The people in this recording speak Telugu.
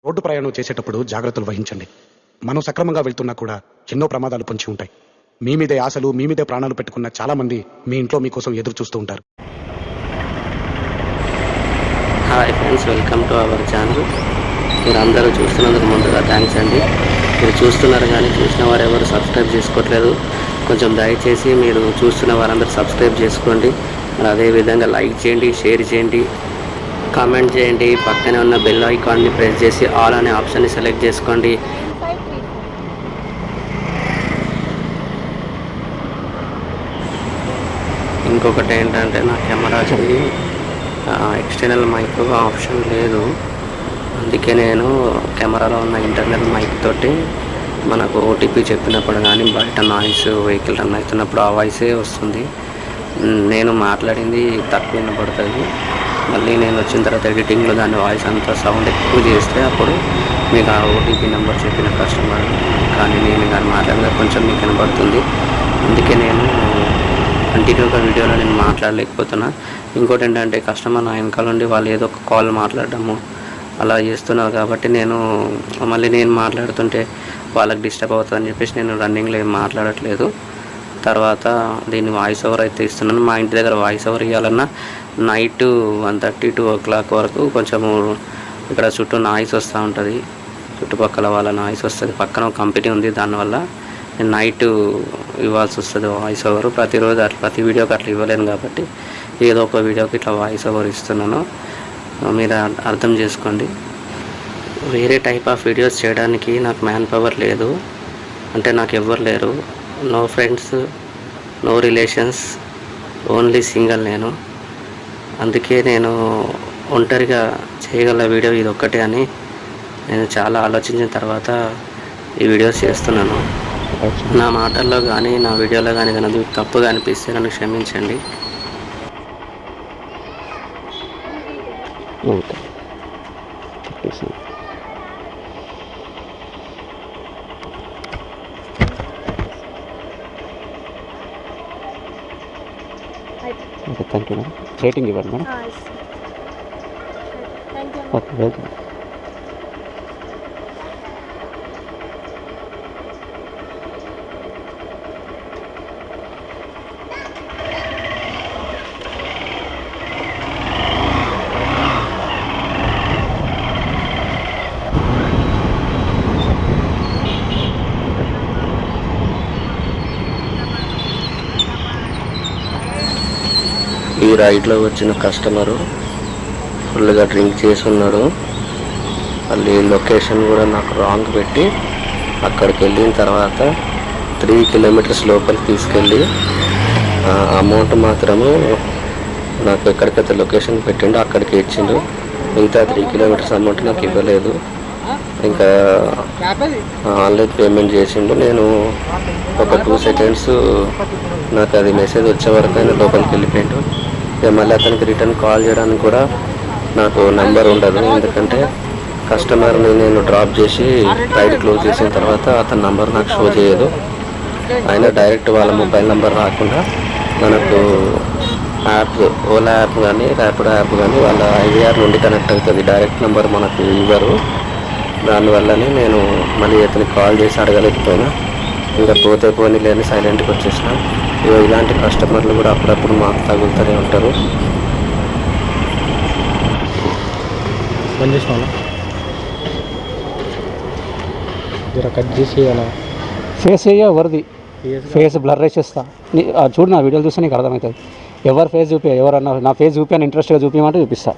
రోడ్డు ప్రయాణం చేసేటప్పుడు జాగ్రత్తలు వహించండి. మనం సక్రమంగా వెళ్తున్నా కూడా ఎన్నో ప్రమాదాలు పొంచి ఉంటాయి. మీ మీదే ఆశలు, మీ మీదే ప్రాణాలు పెట్టుకున్న చాలా మంది మీ ఇంట్లో మీకోసం ఎదురు చూస్తూ ఉంటారు. Hi friends, welcome to our channel. మీరు అందరూ చూస్తున్నందుకు ముందుగా థ్యాంక్స్ అండి. మీరు చూస్తున్నారు కానీ చూసిన వారు ఎవరు సబ్స్క్రైబ్ చేసుకోవట్లేదు. కొంచెం దయచేసి మీరు చూస్తున్న వారందరూ సబ్స్క్రైబ్ చేసుకోండి. మరి అదేవిధంగా లైక్ చేయండి, షేర్ చేయండి, కామెంట్ చేయండి. పక్కనే ఉన్న బెల్ ఐకాన్ని ప్రెస్ చేసి ఆల్ అనే ఆప్షన్ని సెలెక్ట్ చేసుకోండి. ఇంకొకటి ఏంటంటే, నా కెమెరాకి ఎక్స్టర్నల్ మైక్ ఆప్షన్ లేదు. అందుకే నేను కెమెరాలో ఉన్న ఇంటర్నల్ మైక్ తోటి మనకు ఓటీపీ చెప్పినప్పుడు కానీ బయట నాయిస్ వెహికల్ రన్ అవుతున్నప్పుడు ఆ వాయిసే వస్తుంది. నేను మాట్లాడింది తక్కువ వినపడుతుంది. మళ్ళీ నేను వచ్చిన తర్వాత ఎడిటింగ్లో దాని వాయిస్ అంతా సౌండ్ ఎక్కువ చేస్తే అప్పుడు మీకు ఆ ఓటీపీ నెంబర్ చెప్పిన కస్టమర్ కానీ నేను కానీ మాట్లాడినా కొంచెం మీకు వినపడుతుంది. అందుకే నేను కంటిన్యూగా వీడియోలో నేను మాట్లాడలేకపోతున్నా. ఇంకోటి ఏంటంటే, కస్టమర్ నా వెనకాల నుండి వాళ్ళు ఏదో ఒక కాల్ మాట్లాడడము అలా చేస్తున్నారు కాబట్టి మళ్ళీ నేను మాట్లాడుతుంటే వాళ్ళకి డిస్టర్బ్ అవుతుందని చెప్పేసి నేను రన్నింగ్లో ఏం మాట్లాడట్లేదు. తర్వాత దీన్ని వాయిస్ ఓవర్ అయితే ఇస్తున్నాను. మా ఇంటి దగ్గర వాయిస్ ఓవర్ ఇవ్వాలన్నా నైట్ 1:30 2 o'clock వరకు కొంచెము ఇక్కడ చుట్టూ నాయిస్ వస్తూ ఉంటుంది. చుట్టుపక్కల వాళ్ళ నాయిస్ వస్తుంది. పక్కన ఒక కంపెనీ ఉంది, దానివల్ల నేను నైట్ ఇవ్వాల్సి వస్తుంది వాయిస్ ఓవర్. ప్రతిరోజు ప్రతి వీడియోకి అట్లా ఇవ్వలేను కాబట్టి ఏదో ఒక వీడియోకి ఇట్లా వాయిస్ ఓవర్ ఇస్తున్నాను. మీరు అర్థం చేసుకోండి. వేరే టైప్ ఆఫ్ వీడియోస్ చేయడానికి నాకు మ్యాన్ పవర్ లేదు, అంటే నాకు ఎవ్వరు లేరు. No friends, no relations, only single నేను. అందుకే నేను ఒంటరిగా చేయగల వీడియో ఇది ఒక్కటే అని నేను చాలా ఆలోచించిన తర్వాత ఈ వీడియోస్ చేస్తున్నాను. నా మాటల్లో కానీ నా వీడియోలో కానీ ఏదైనా తప్పుగా అనిపిస్తే నన్ను క్షమించండి. Thank you madam. రేటింగ్ ఇవ్వండి మేడం. Okay, welcome. ఈ రైడ్లో వచ్చిన కస్టమరు ఫుల్గా డ్రింక్ చేసి ఉన్నాడు. మళ్ళీ లొకేషన్ కూడా నాకు రాంగ్ పెట్టి అక్కడికి వెళ్ళిన తర్వాత 3 kilometers లోపలికి తీసుకెళ్ళి అమౌంట్ మాత్రము నాకు ఎక్కడికైతే లొకేషన్ పెట్టిండో అక్కడికి ఇచ్చిండు. మిగతా 3 kilometers అమౌంట్ నాకు ఇవ్వలేదు. ఇంకా ఆన్లైన్ పేమెంట్ చేసిండు. నేను ఒక 2 seconds నాకు అది మెసేజ్ వచ్చే వరకు అయినా లోపలికి వెళ్ళిపోయిండు. ఇక మళ్ళీ అతనికి రిటర్న్ కాల్ చేయడానికి కూడా నాకు నెంబర్ ఉండదు, ఎందుకంటే కస్టమర్ని నేను డ్రాప్ చేసి రైడ్ క్లోజ్ చేసిన తర్వాత అతని నెంబర్ నాకు షో చేయదు. అయినా డైరెక్ట్ వాళ్ళ మొబైల్ నెంబర్ రాకుండా మనకు యాప్, ఓలా యాప్ కానీ ర్యాపిడో యాప్ కానీ వాళ్ళ ఐవీఆర్ నుండి కనెక్ట్ అవుతుంది. డైరెక్ట్ నెంబర్ మనకు ఇవ్వరు. దానివల్లనే నేను మళ్ళీ అతనికి కాల్ చేసి అడగలేకపోయినా. ఇంకా పోతే పోనీ లేని సైలెంట్గా వచ్చేసిన. ఇలాంటి కస్టమర్లు కూడా అప్పుడప్పుడు మాకు తగులుతూనే ఉంటారు. కట్ చేసి ఫేస్ అయ్యా ఎవరిది ఫేస్ బ్లర్ వేసేస్తా. చూడు, నా వీడియోలు చూస్తే నీకు అర్థమవుతుంది. ఎవరు ఫేస్ చూపి, ఎవరన్నా నా ఫేస్ చూపి అని ఇంట్రెస్ట్గా చూపించమంటే చూపిస్తా.